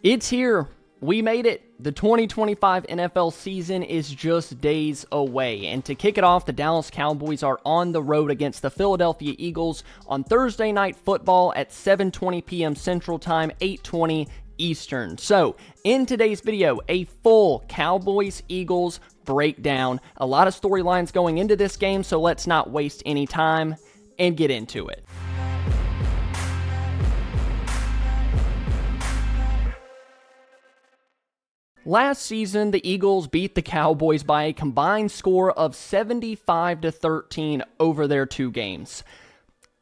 It's here. We made it. The 2025 NFL season is just days away, and to kick it off, the Dallas Cowboys are on the road against the Philadelphia Eagles on Thursday Night Football at 7:20 p.m. Central Time, 8:20 Eastern. So, in today's video, a full Cowboys-Eagles breakdown. A lot of storylines going into this game, so let's not waste any time and get into it. Last season, the Eagles beat the Cowboys by a combined score of 75-13 over their two games.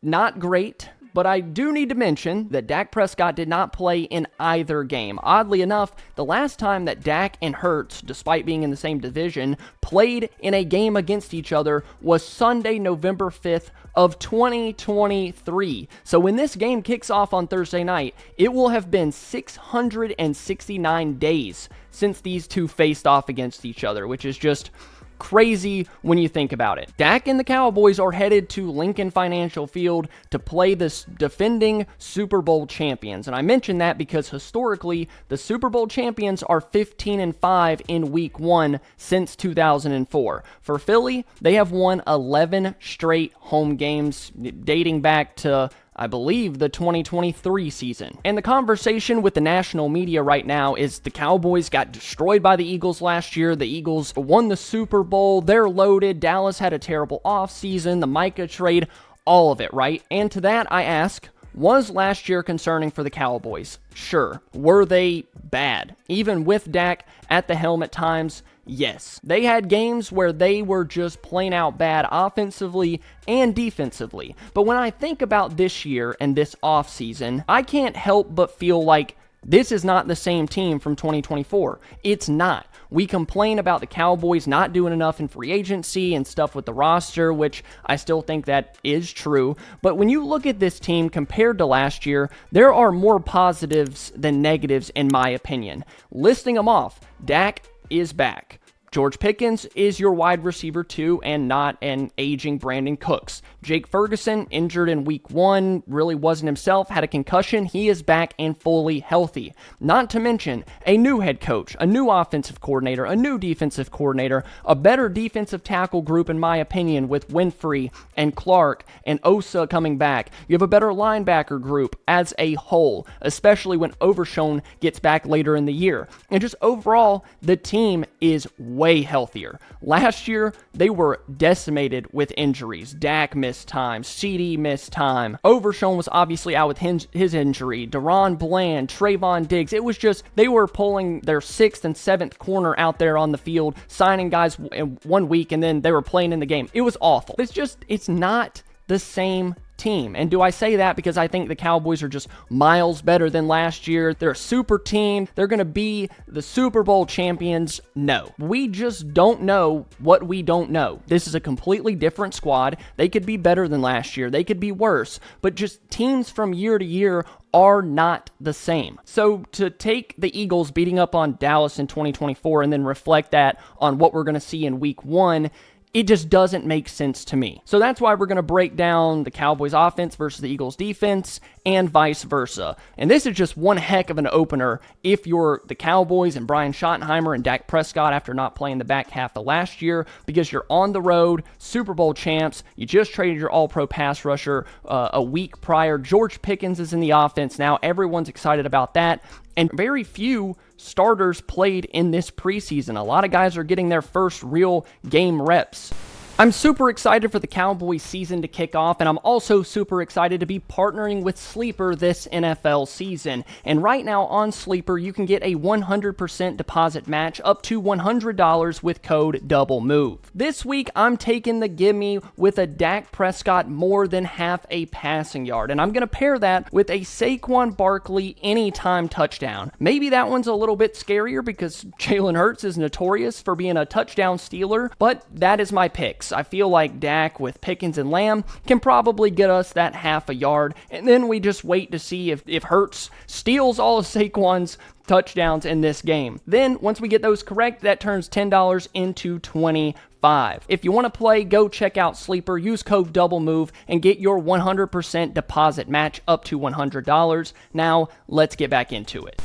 Not great, but I do need to mention that Dak Prescott did not play in either game. Oddly enough, the last time that Dak and Hurts, despite being in the same division, played in a game against each other was Sunday, November 5th of 2023. So when this game kicks off on Thursday night, it will have been 669 days since these two faced off against each other, which is just crazy when you think about it. Dak and the Cowboys are headed to Lincoln Financial Field to play the defending Super Bowl champions. And I mention that because historically, the Super Bowl champions are 15-5 in week one since 2004. For Philly, they have won 11 straight home games dating back to, I believe, the 2023 season. And the conversation with the national media right now is the Cowboys got destroyed by the Eagles last year. The Eagles won the Super Bowl. They're loaded. Dallas had a terrible offseason. The Micah trade, all of it, right? And to that, I ask, was last year concerning for the Cowboys? Sure. Were they bad? Even with Dak at the helm at times? Yes. They had games where they were just plain out bad offensively and defensively. But when I think about this year and this offseason, I can't help but feel like this is not the same team from 2024. It's not. We complain about the Cowboys not doing enough in free agency and stuff with the roster, which I still think that is true. But when you look at this team compared to last year, there are more positives than negatives in my opinion. Listing them off, Dak is back. George Pickens is your wide receiver 2 and not an aging Brandon Cooks. Jake Ferguson, injured in week 1, really wasn't himself, had a concussion. He is back and fully healthy. Not to mention a new head coach, a new offensive coordinator, a new defensive coordinator, a better defensive tackle group in my opinion with Winfrey and Clark and Osa coming back. You have a better linebacker group as a whole, especially when Overshown gets back later in the year. And just overall, the team is way healthier. Last year, they were decimated with injuries. Dak missed time. CD missed time. Overshown was obviously out with his injury. Deron Bland, Trayvon Diggs. It was just, they were pulling their 6th and 7th corner out there on the field, signing guys in 1 week, and then they were playing in the game. It was awful. It's not the same team. And do I say that because I think the Cowboys are just miles better than last year? They're a super team. They're going to be the Super Bowl champions? No. We just don't know what we don't know. This is a completely different squad. They could be better than last year. They could be worse. But just teams from year to year are not the same. So to take the Eagles beating up on Dallas in 2024 and then reflect that on what we're going to see in week 1, it just doesn't make sense to me. So that's why we're going to break down the Cowboys offense versus the Eagles defense and vice versa. And this is just one heck of an opener if you're the Cowboys and Brian Schottenheimer and Dak Prescott after not playing the back half of last year, because you're on the road, Super Bowl champs. You just traded your all-pro pass rusher a week prior. George Pickens is in the offense now. Everyone's excited about that. And very few starters played in this preseason. A lot of guys are getting their first real game reps. I'm super excited for the Cowboys season to kick off, and I'm also super excited to be partnering with Sleeper this NFL season. And right now on Sleeper, you can get a 100% deposit match up to $100 with code DoubleMove. This week, I'm taking the gimme with a Dak Prescott more than half a passing yard, and I'm going to pair that with a Saquon Barkley anytime touchdown. Maybe that one's a little bit scarier because Jalen Hurts is notorious for being a touchdown stealer, but that is my picks. I feel like Dak with Pickens and Lamb can probably get us that half a yard, and then we just wait to see if Hurts steals all of Saquon's touchdowns in this game. Then, once we get those correct, that turns $10 into $25. If you want to play, go check out Sleeper, use code DoubleMove, and get your 100% deposit match up to $100. Now, let's get back into it.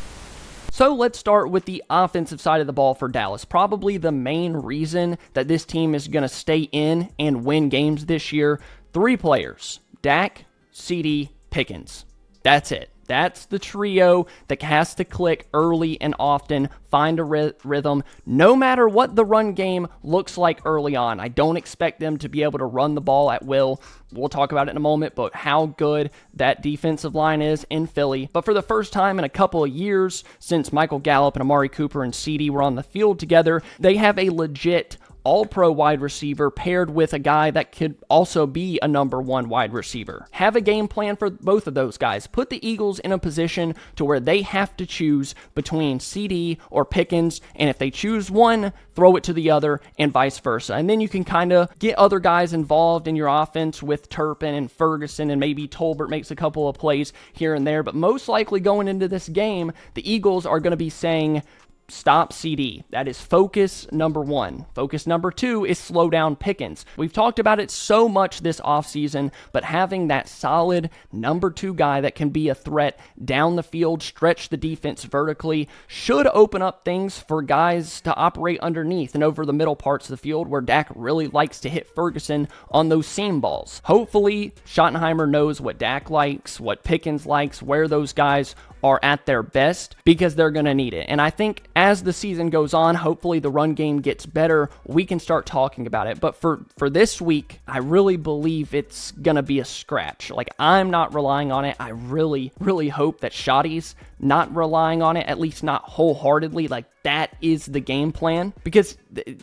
So let's start with the offensive side of the ball for Dallas. Probably the main reason that this team is going to stay in and win games this year. 3 players: Dak, CD, Pickens. That's it. That's the trio that has to click early and often, find a rhythm, no matter what the run game looks like early on. I don't expect them to be able to run the ball at will. We'll talk about it in a moment, but how good that defensive line is in Philly. But for the first time in a couple of years, since Michael Gallup and Amari Cooper and CD were on the field together, they have a legit all-pro wide receiver paired with a guy that could also be a number 1 wide receiver. Have a game plan for both of those guys. Put the Eagles in a position to where they have to choose between CD or Pickens, and if they choose one, throw it to the other, and vice versa. And then you can kind of get other guys involved in your offense with Turpin and Ferguson, and maybe Tolbert makes a couple of plays here and there. But most likely going into this game, the Eagles are going to be saying, stop CD. That is focus number 1. Focus number 2 is slow down Pickens. We've talked about it so much this offseason, but having that solid number 2 guy that can be a threat down the field, stretch the defense vertically, should open up things for guys to operate underneath and over the middle parts of the field where Dak really likes to hit Ferguson on those seam balls. Hopefully, Schottenheimer knows what Dak likes, what Pickens likes, where those guys are at their best, because they're going to need it. And I think as the season goes on, hopefully the run game gets better. We can start talking about it. But for this week, I really believe it's going to be a scratch. Like, I'm not relying on it. I really, really hope that Shotty's not relying on it, at least not wholeheartedly. Like, that is the game plan, because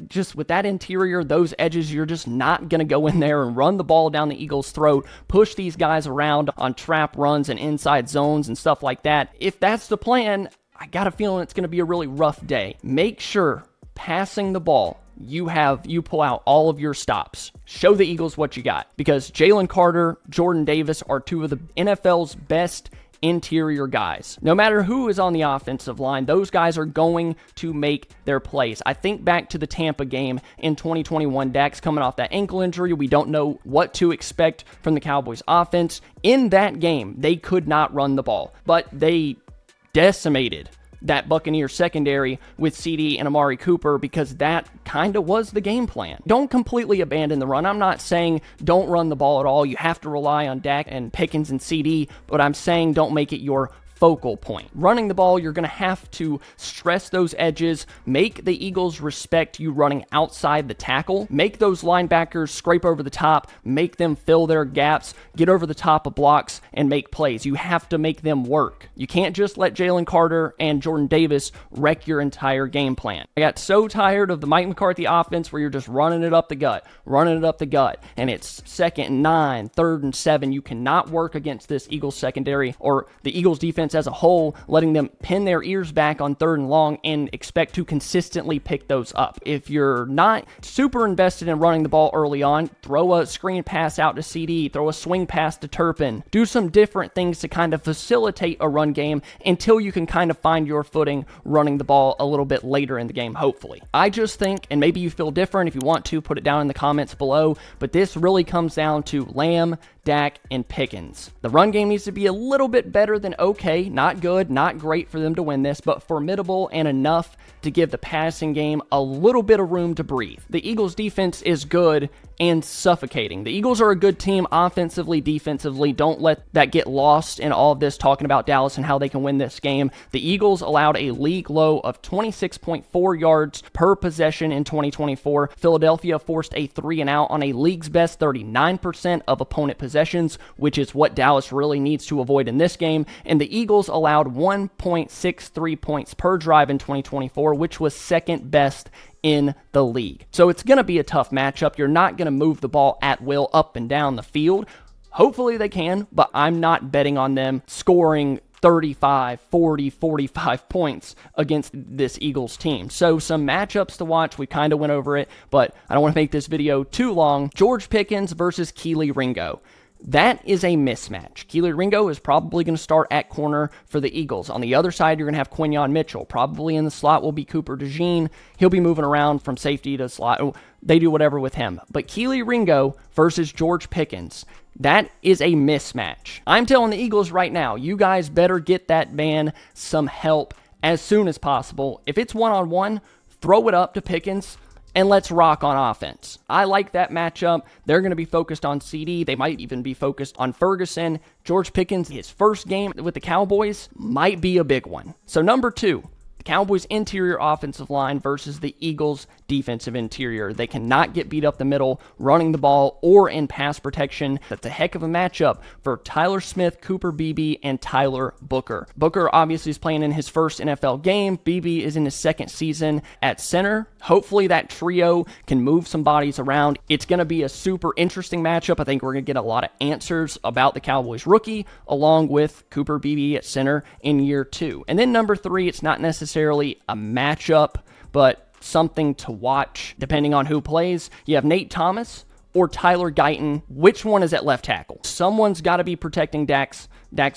just with that interior, those edges, you're just not going to go in there and run the ball down the Eagles' throat, push these guys around on trap runs and inside zones and stuff like that. If that's the plan, I got a feeling it's going to be a really rough day. Make sure passing the ball, you pull out all of your stops. Show the Eagles what you got, because Jalen Carter, Jordan Davis are 2 of the NFL's best interior guys. No matter who is on the offensive line, those guys are going to make their plays. I think back to the Tampa game in 2021. Dak's coming off that ankle injury. We don't know what to expect from the Cowboys offense. In that game, they could not run the ball, but they decimated that Buccaneer secondary with CD and Amari Cooper, because that kind of was the game plan. Don't completely abandon the run. I'm not saying don't run the ball at all. You have to rely on Dak and Pickens and CD, but I'm saying don't make it your focal point. Running the ball, you're going to have to stress those edges, make the Eagles respect you running outside the tackle, make those linebackers scrape over the top, make them fill their gaps, get over the top of blocks, and make plays. You have to make them work. You can't just let Jalen Carter and Jordan Davis wreck your entire game plan. I got so tired of the Mike McCarthy offense where you're just running it up the gut, and it's 2nd and 9, 3rd and 7. You cannot work against this Eagles secondary or the Eagles defense as a whole, letting them pin their ears back on 3rd and long and expect to consistently pick those up. If you're not super invested in running the ball early on, throw a screen pass out to CD, throw a swing pass to Turpin, do some different things to kind of facilitate a run game until you can kind of find your footing running the ball a little bit later in the game, hopefully. I just think, and maybe you feel different, if you want to, put it down in the comments below, but this really comes down to Lamb, Dak, and Pickens. The run game needs to be a little bit better than okay, not good, not great for them to win this, but formidable and enough to give the passing game a little bit of room to breathe. The Eagles' defense is good and suffocating. The Eagles are a good team offensively, defensively. Don't let that get lost in all of this talking about Dallas and how they can win this game. The Eagles allowed a league low of 26.4 yards per possession in 2024. Philadelphia forced a 3-and-out on a league's best 39% of opponent possessions, which is what Dallas really needs to avoid in this game. And the Eagles allowed 1.63 points per drive in 2024, which was 2nd best in the league. So it's going to be a tough matchup. You're not going to move the ball at will up and down the field. Hopefully they can, but I'm not betting on them scoring 35, 40, 45 points against this Eagles team. So some matchups to watch. We kind of went over it, but I don't want to make this video too long. George Pickens versus Kelee Ringo. That is a mismatch. Kelee Ringo is probably going to start at corner for the Eagles. On the other side, you're going to have Quinyon Mitchell. Probably in the slot will be Cooper DeJean. He'll be moving around from safety to slot. They do whatever with him. But Kelee Ringo versus George Pickens, that is a mismatch. I'm telling the Eagles right now, you guys better get that man some help as soon as possible. If it's one-on-one, throw it up to Pickens and let's rock on offense. I like that matchup. They're going to be focused on CD. They might even be focused on Ferguson. George Pickens, his first game with the Cowboys, might be a big one. So number 2, the Cowboys' interior offensive line versus the Eagles' defensive interior. They cannot get beat up the middle, running the ball, or in pass protection. That's a heck of a matchup for Tyler Smith, Cooper Beebe, and Tyler Booker. Booker obviously is playing in his first NFL game. Beebe is in his second season at center. Hopefully that trio can move some bodies around. It's going to be a super interesting matchup. I think we're going to get a lot of answers about the Cowboys rookie, along with Cooper Beebe at center in year 2. And then number 3, it's not necessarily a matchup, but something to watch depending on who plays. You have Nate Thomas or Tyler Guyton. Which one is at left tackle? Someone's got to be protecting Dak's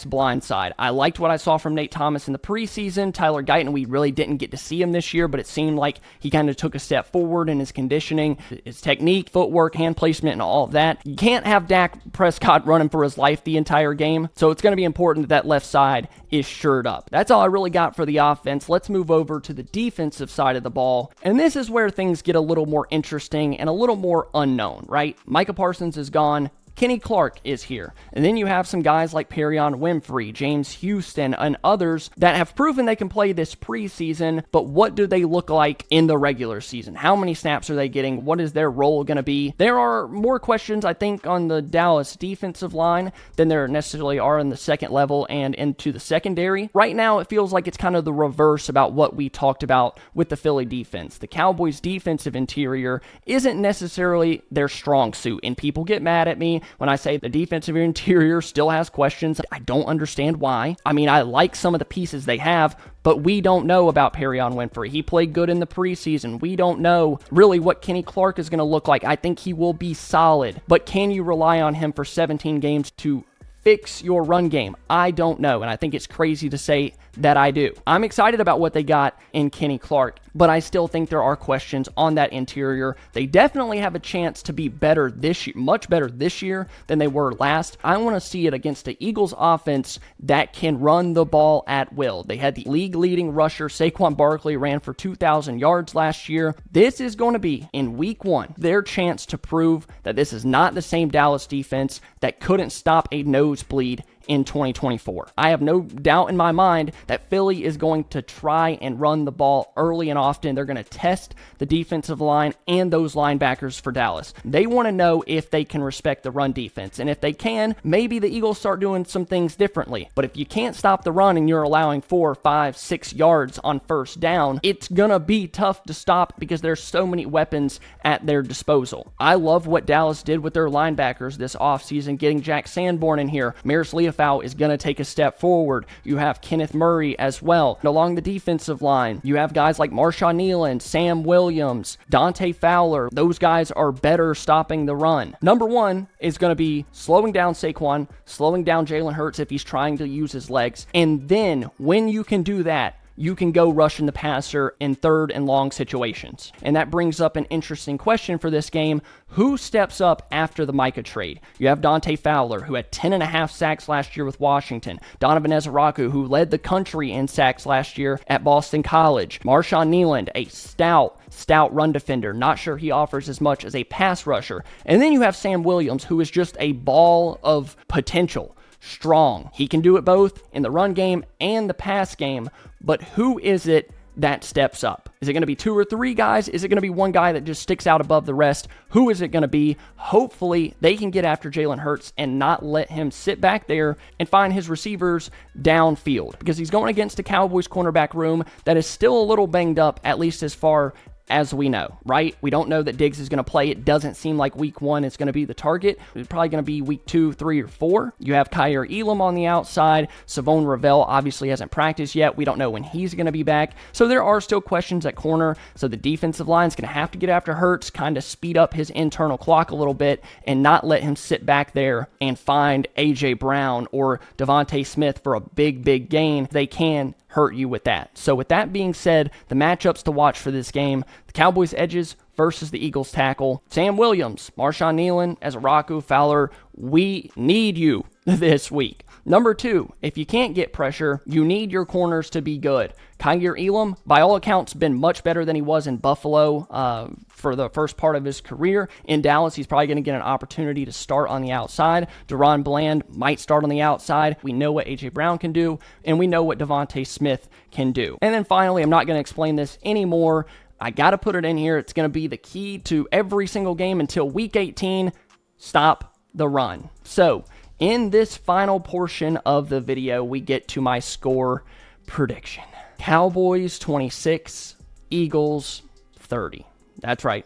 blind side. I liked what I saw from Nate Thomas in the preseason. Tyler Guyton, we really didn't get to see him this year, but it seemed like he kind of took a step forward in his conditioning, his technique, footwork, hand placement, and all of that. You can't have Dak Prescott running for his life the entire game, so it's going to be important that left side is shored up. That's all I really got for the offense. Let's move over to the defensive side of the ball, and this is where things get a little more interesting and a little more unknown, right? Micah Parsons is gone. Kenny Clark is here. And then you have some guys like Perion Winfrey, James Houston, and others that have proven they can play this preseason, but what do they look like in the regular season? How many snaps are they getting? What is their role going to be? There are more questions, I think, on the Dallas defensive line than there necessarily are in the second level and into the secondary. Right now, it feels like it's kind of the reverse about what we talked about with the Philly defense. The Cowboys' defensive interior isn't necessarily their strong suit, and people get mad at me when I say the defensive interior still has questions. I don't understand why. I mean, I like some of the pieces they have, but we don't know about Perion Winfrey. He played good in the preseason. We don't know really what Kenny Clark is going to look like. I think he will be solid, but can you rely on him for 17 games to fix your run game? I don't know, and I think it's crazy to say that I do. I'm excited about what they got in Kenny Clark, but I still think there are questions on that interior. They definitely have a chance to be better this year, much better this year than they were last. I want to see it against the Eagles offense that can run the ball at will. They had the league-leading rusher, Saquon Barkley, ran for 2,000 yards last year. This is going to be, in week 1, their chance to prove that this is not the same Dallas defense that couldn't stop a nosebleed in 2024. I have no doubt in my mind that Philly is going to try and run the ball early and often. They're going to test the defensive line and those linebackers for Dallas. They want to know if they can respect the run defense. And if they can, maybe the Eagles start doing some things differently. But if you can't stop the run and you're allowing 4, 5, 6 yards on first down, it's going to be tough to stop because there's so many weapons at their disposal. I love what Dallas did with their linebackers this offseason, getting Jack Sanborn in here. Maris Leofau is going to take a step forward. You have Kenneth Murray as well. And along the defensive line, you have guys like Marshawn Nealon, Sam Williams, Dante Fowler. Those guys are better stopping the run. Number 1 is going to be slowing down Saquon, slowing down Jalen Hurts if he's trying to use his legs. And then when you can do that, you can go rushing the passer in third and long situations. And that brings up an interesting question for this game. Who steps up after the Micah trade? You have Dante Fowler, who had 10.5 sacks last year with Washington. Donovan Ezeraku, who led the country in sacks last year at Boston College. Marshawn Nealon, a stout run defender. Not sure he offers as much as a pass rusher. And then you have Sam Williams, who is just a ball of potential. Strong. He can do it both in the run game and the pass game, but who is it that steps up? Is it going to be 2 or 3 guys? Is it going to be one guy that just sticks out above the rest? Who is it going to be? Hopefully they can get after Jalen Hurts and not let him sit back there and find his receivers downfield, because he's going against a Cowboys cornerback room that is still a little banged up, at least as far as we know, right? We don't know that Diggs is going to play. It doesn't seem like week 1 is going to be the target. It's probably going to be week 2, 3, or 4. You have Kyer Elam on the outside. Savon Ravel obviously hasn't practiced yet. We don't know when he's going to be back. So there are still questions at corner. So the defensive line is going to have to get after Hurts, kind of speed up his internal clock a little bit and not let him sit back there and find A.J. Brown or Devontae Smith for a big gain. They can hurt you with that. So with that being said, the matchups to watch for this game: the Cowboys edges versus the Eagles tackle. Sam Williams, Marshawn Nealon, Ezeraku, Fowler, we need you this week. Number 2, if you can't get pressure, you need your corners to be good. Kaiir Elam, by all accounts, been much better than he was in Buffalo for the first part of his career. In Dallas, he's probably going to get an opportunity to start on the outside. Deron Bland might start on the outside. We know what A.J. Brown can do, and we know what Devontae Smith can do. And then finally, I'm not going to explain this anymore. I got to put it in here. It's going to be the key to every single game until Week 18. Stop the run. So, in this final portion of the video, we get to my score prediction. Cowboys 26, Eagles 30. That's right.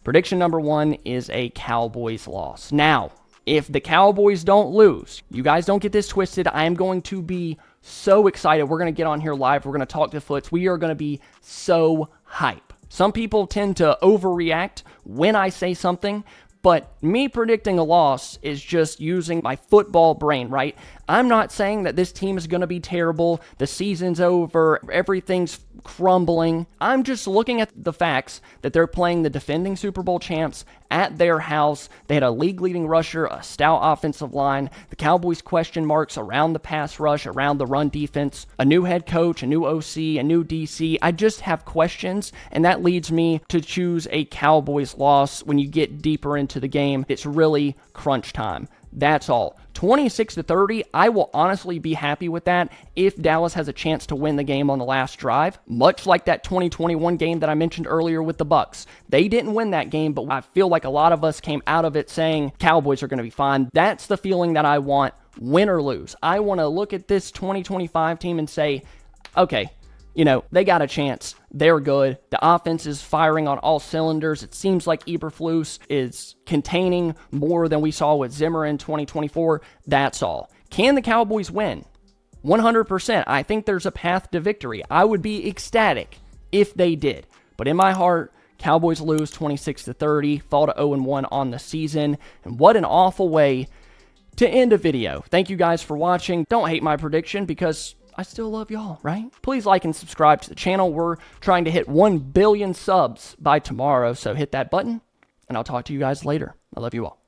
Prediction number 1 is a Cowboys loss. Now, if the Cowboys don't lose, you guys don't get this twisted, I am going to be so excited. We're going to get on here live. We're going to talk to Foots. We are going to be so hype. Some people tend to overreact when I say something, but me predicting a loss is just using my football brain, right? I'm not saying that this team is going to be terrible, the season's over, everything's crumbling. I'm just looking at the facts that they're playing the defending Super Bowl champs at their house. They had a league-leading rusher, a stout offensive line, the Cowboys question marks around the pass rush, around the run defense, a new head coach, a new OC, a new DC. I just have questions, and that leads me to choose a Cowboys loss. When you get deeper into the game, it's really crunch time. That's all. 26-30, I will honestly be happy with that if Dallas has a chance to win the game on the last drive, much like that 2021 game that I mentioned earlier with the Bucs. They didn't win that game, but I feel like a lot of us came out of it saying Cowboys are going to be fine. That's the feeling that I want, win or lose. I want to look at this 2025 team and say, okay, they got a chance. They're good. The offense is firing on all cylinders. It seems like Eberflus is containing more than we saw with Zimmer in 2024. That's all. Can the Cowboys win? 100%. I think there's a path to victory. I would be ecstatic if they did. But in my heart, Cowboys lose 26-30, fall to 0-1 on the season. And what an awful way to end a video. Thank you guys for watching. Don't hate my prediction because I still love y'all, right? Please like and subscribe to the channel. We're trying to hit 1 billion subs by tomorrow, so hit that button, and I'll talk to you guys later. I love you all.